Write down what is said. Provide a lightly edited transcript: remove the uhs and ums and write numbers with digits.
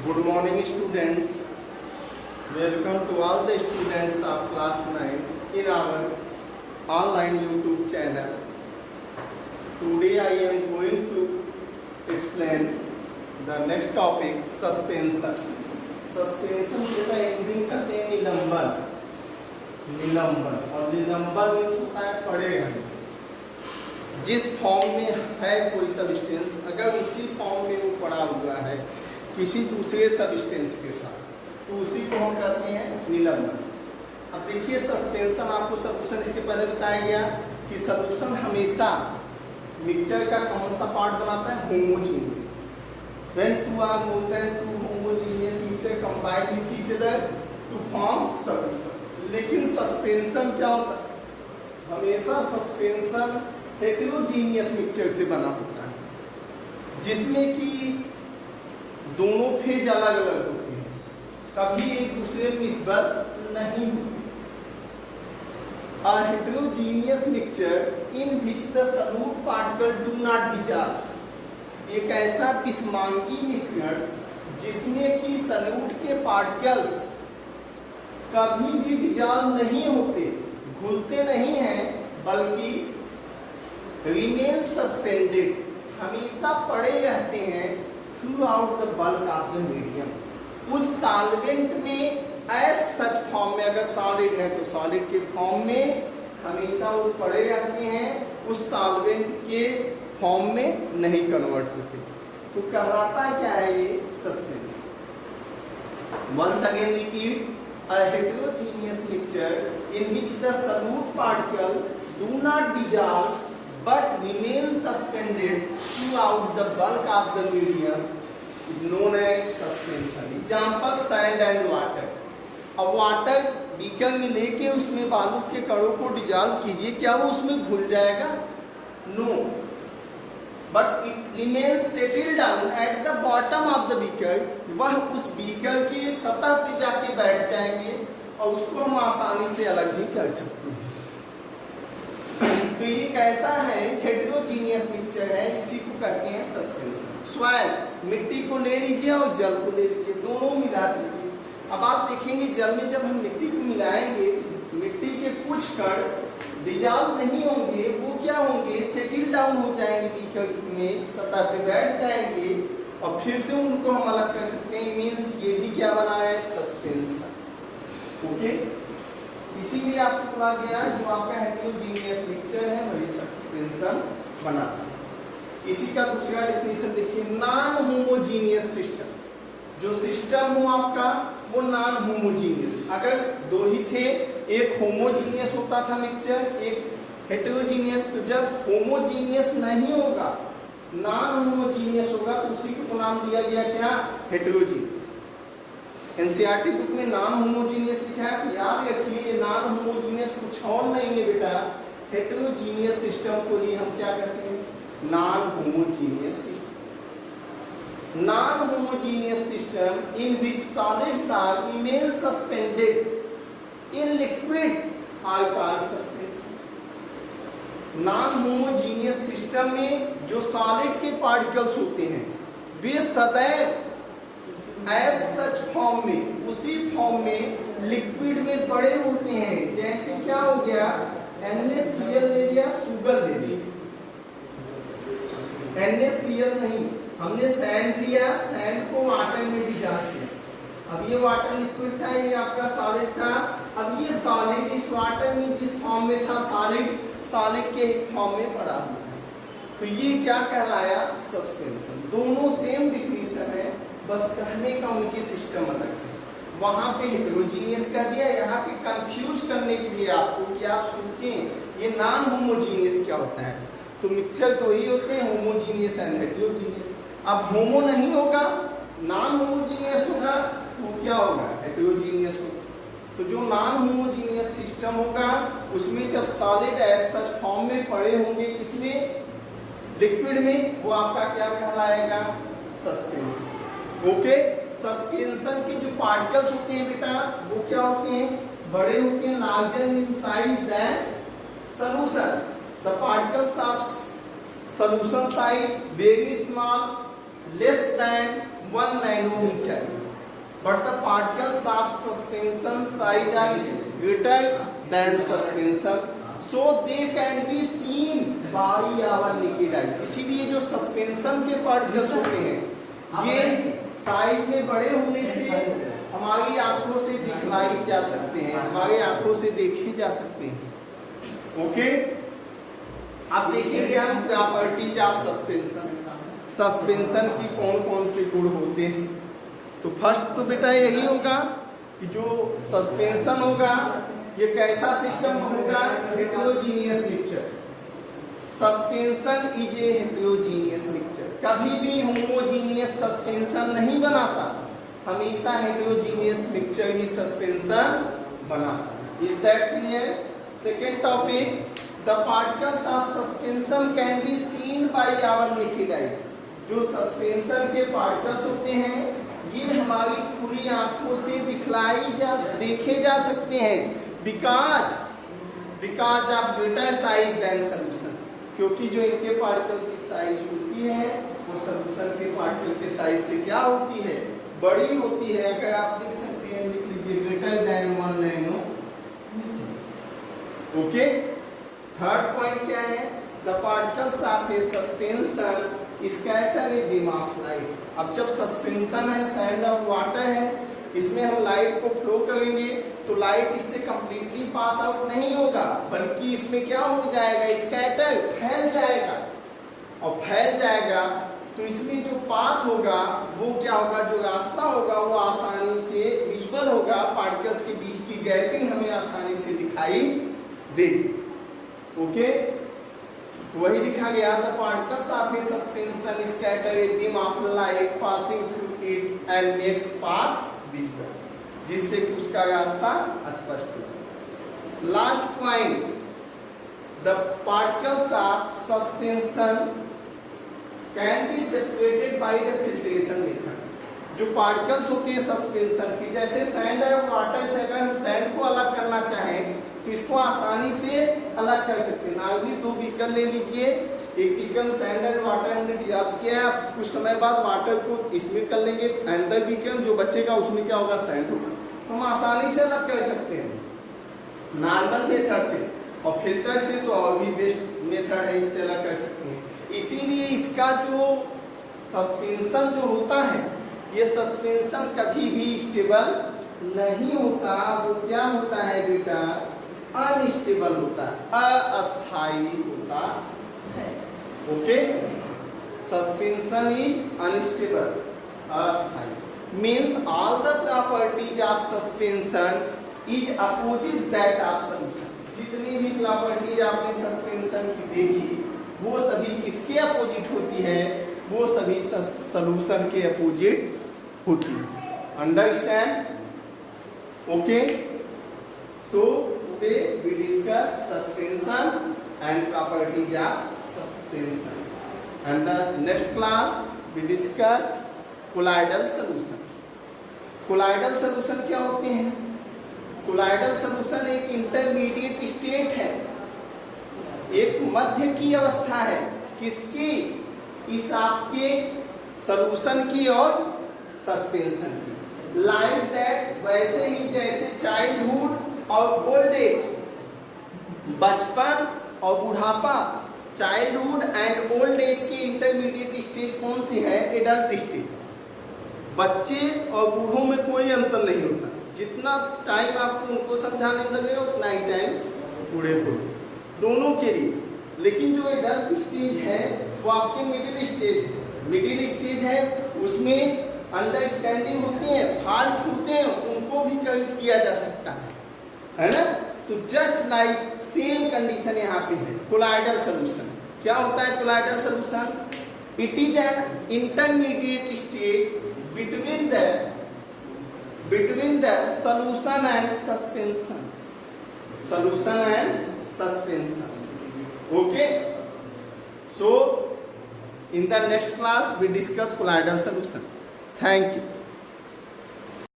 Good morning students. Welcome to all the students of class 9 in our online YouTube channel. Today I am going to explain the next topic, suspension. Suspension का English कहते हैं निलंबन. निलंबन और निलंबन means होता है पड़ेगा. जिस फॉर्म में है कोई सब्सटेंस, अगर उसी फॉर्म में वो पड़ा हुआ है किसी दूसरे सब्सटेंस के साथ, तो उसी को हम कहते हैं निलंबन. अब देखिए सस्पेंशन, आपको सॉल्यूशन इसके पहले बताया गया कि सॉल्यूशन हमेशा मिक्सचर का कौन सा पार्ट बनाता है, homogeneous. When two are more than two homogeneous mixture combine with each other to form solution. लेकिन सस्पेंशन क्या होता है, हमेशा सस्पेंशन हेटेरोजीनियस मिक्सचर से बना होता है, जिसमें कि दोनों फेज अलग अलग होते हैं, कभी एक दूसरे में निस्बत नहीं होती. A heterogeneous mixture in which the solute particle do not dissolve. एक ऐसा विषमांगी मिश्रण जिसमें कि सल्यूट के पार्टिकल्स कभी भी डिजॉल्व नहीं होते, घुलते नहीं हैं, बल्कि रिमेन सस्पेंडेड, हमेशा पड़े रहते हैं through out the bulk of the medium. उस सॉल्वेंट में एज सच फॉर्म में, अगर सॉलिड है तो सॉलिड के फॉर्म में हमेशा वो पड़े रहते हैं, उस सॉल्वेंट के फॉर्म में नहीं कन्वर्ट होते. तो कहलाता है क्या है ये, suspension. Once again repeat, a heterogeneous mixture in which the solute particle do not dissolve but remain suspended throughout the bulk of the medium is known as suspension. Example, sand and water. अब water beaker में लेके उसमें बालू के कणों को dissolve कीजिए, क्या वो उसमें घुल जाएगा? No, but it remains settle down at the bottom of the beaker. वह उस बीकर की सतह पे जाके बैठ जाएंगे और उसको हम आसानी से अलग भी कर सकते हैं. तो ये कैसा है, हेटेरोजीनियस मिक्सचर है, इसी को कहते हैं सस्पेंशन. सॉइल, मिट्टी को ले लीजिए और जल को ले लीजिए, दोनों मिला दीजिए. अब आप देखेंगे जल में जब हम मिट्टी को मिलाएंगे, मिट्टी के कुछ कण डिजॉल्व नहीं होंगे, वो क्या होंगे, सेटल डाउन हो जाएंगे बीकर में, सतह पे बैठ जाएंगे और फिर से उनको हम अलग कर सकते हैं. मीन्स ये भी क्या बना है, सस्पेंशन. ओके, इसीलिए आपको बोला गया जो आपका हेटेरोजीनियस मिक्सचर है वही सस्पेंशन बनाता है. इसी का दूसरा डेफिनेशन देखिए, नॉन होमोजीनियस सिस्टम. जो सिस्टम हो आपका वो नॉन होमोजीनियस, अगर दो ही थे, एक होमोजीनियस होता था मिक्सचर, एक हेटेरोजीनियस, तो जब होमोजीनियस नहीं होगा, नॉन होमोजीनियस होगा, तो उसी को नाम दिया गया क्या, हेटेरोजीनियस. एनसीईआरटी बुक में नॉन होमोजीनियस लिखा है, तो याद रखिए ये नॉन होमोजीनियस कुछ और नहीं है बेटा, हेटेरोजीनियस सिस्टम को ही हम क्या कहते हैं, non homogeneous system. Non-homogeneous system in which solids are remain suspended in liquid are called suspension. Non-homogeneous system में जो solid के particles होते हैं वे सदैव as such form में, उसी फॉर्म में लिक्विड में पड़े होते हैं. जैसे क्या हो गया, NaCl ले लिया, शुगर ले लिया, NaCl नहीं, हमने सैंड लिया, सैंड को वाटर में डिजॉल्व किया. अब ये वाटर लिक्विड था, ये आपका सॉलिड था. अब ये सॉलिड इस वाटर में जिस फॉर्म में था, सॉलिड के एक फॉर्म में पड़ा हुआ है, तो ये क्या कहलाया, सस्पेंशन. दोनों सेम डिफिनीशन है, बस कहने का उनके सिस्टम अलग है. वहां पे हेटेरोजीनियस कह दिया, यहाँ पे कंफ्यूज करने के लिए आपको कि आप सोचें ये नॉन होमोजीनियस क्या होता है. तो मिक्सचर तो ही होते हैं होमोजीनियस एंड हेटेरोजीनियस. अब होमो नहीं होगा, नॉन होमोजीनियस होगा, वो क्या होगा, हेटेरोजीनियस होगा. तो जो नॉन होमोजीनियस सिस्टम होगा उसमें जब सॉलिड एज सच फॉर्म में पड़े होंगे, किसमें, लिक्विड में, वो आपका क्या कहलाएगा, सस्पेंशन. ओके, सस्पेंशन के जो पार्टिकल्स होते हैं बेटा वो क्या होते हैं, बड़े होते हैं, larger in size than solution. The particles of solution size very small, less than 1 nanometer. But the particles of suspension size are greater than suspension, so they can be seen by our naked eye. इसीलिए जो suspension के particles होते हैं ये size में बड़े होने से हमारी आंखों से दिखलाई जा सकते हैं, हमारी आंखों से देखे जा सकते हैं। ओके, अब देखेंगे हम प्रॉपर्टीज ऑफ सस्पेंशन। सस्पेंशन की कौन कौन से गुण होते हैं। तो फर्स्ट तो बेटा यही होगा कि जो सस्पेंशन होगा ये कैसा सिस्टम होगा, heterogeneous mixture. Suspension is a heterogeneous mixture, कभी भी होमोजीनियस सस्पेंशन नहीं बनाता, हमेशा हेटेरोजीनियस मिक्सचर ही सस्पेंशन बनाता। Is that clear? Second topic, the particles of suspension can be seen by our naked eye. जो सस्पेंशन के पार्टिकल्स होते हैं ये हमारी खुली आंखों से देखे जा सकते हैं, because of greater size than solution, क्योंकि जो इनके पार्टिकल की साइज होती है वो सॉल्यूशन के पार्टिकल के साइज से क्या होती है, बड़ी होती है। अगर आप लिख सकते हैं, लिख लीजिए greater than 1 nano. Okay, third point क्या है, the particles of A suspension scatter a beam of light. अब जब सस्पेंशन है, सैंड और वाटर है, इसमें हम लाइट को फ्लो करेंगे तो लाइट इससे कंप्लीटली पास आउट नहीं होगा, बल्कि इसमें क्या हो जाएगा, स्कैटर, फैल जाएगा। और फैल जाएगा तो इसमें जो पाथ होगा वो क्या होगा, जो रास्ता होगा वो आसानी से विजुअल होगा, पार्टिकल्स के बीच की गैपिंग हमें आसानी से दिखाई देगी। ओके, वही लिखा गया, the particles of A suspension scatter a beam of light passing through it and makes path visible, जिससे कि उसका रास्ता स्पष्ट हो। Last point, the particles of suspension can be separated by the filtration method. जो पार्टिकल्स होते हैं suspension की, जैसे सैंड और वाटर से अगर हम सैंड को अलग करना चाहें तो इसको आसानी से अलग कर सकते हैं। नार्मली 2 बीकर ले लीजिए, एक बीकर सैंड एंड वाटर हमने डिजॉल्व किया, कुछ समय बाद वाटर को इसमें कर लेंगे, एंड बीकर जो बचेगा उसमें क्या होगा, सैंड होगा। तो हम आसानी से अलग कर सकते हैं नॉर्मल मेथड से, और फिल्टर से तो और भी बेस्ट मेथड है, इससे अलग कर सकते हैं। इसीलिए इसका जो सस्पेंशन जो होता है, ये सस्पेंशन कभी भी स्टेबल नहीं होता, वो क्या होता है बेटा, अनस्टेबल होता है, अस्थाई होता है। ओके, सस्पेंशन इज अनस्टेबल, अस्थाई means all the properties of suspension is opposite that of solution. जितनी भी प्रॉपर्टीज आपने सस्पेंशन की देखी वो सभी किसके अपोजिट होती है, वो सभी सॉल्यूशन के अपोजिट होती है। Understand? Okay, so today we discuss suspension and properties of suspension, and the next class we discuss colloidal solution. colloidal solution क्या होते हैं? colloidal solution एक इंटरमीडिएट स्टेट है, एक मध्य की अवस्था है, किसकी, इस आपके सॉल्यूशन की और सस्पेंशन की। लाइक दैट, वैसे ही जैसे चाइल्डहुड और ओल्ड एज, बचपन और बुढ़ापा, चाइल्डहुड एंड ओल्ड एज की इंटरमीडिएट स्टेज कौन सी है, एडल्ट स्टेज। बच्चे और बूढ़ों में कोई अंतर नहीं होता, जितना टाइम आपको उनको समझाने में लगेगा उतना ही टाइम बूढ़े को, दोनों के लिए। लेकिन जो एडल्ट स्टेज है वो आपके मिडिल स्टेज है। मिडिल स्टेज है उसमें अंडरस्टैंडिंग होती है, फॉल्ट होते हैं, उनको भी करेक्ट किया जा सकता है ना। तो जस्ट लाइक सेम कंडीशन यहाँ पे है। कोलाइडल सॉल्यूशन क्या होता है? Colloidal solution it is an intermediate stage between the solution and suspension. Solution and suspension. Okay. So in the next class we discuss colloidal solution. Thank you.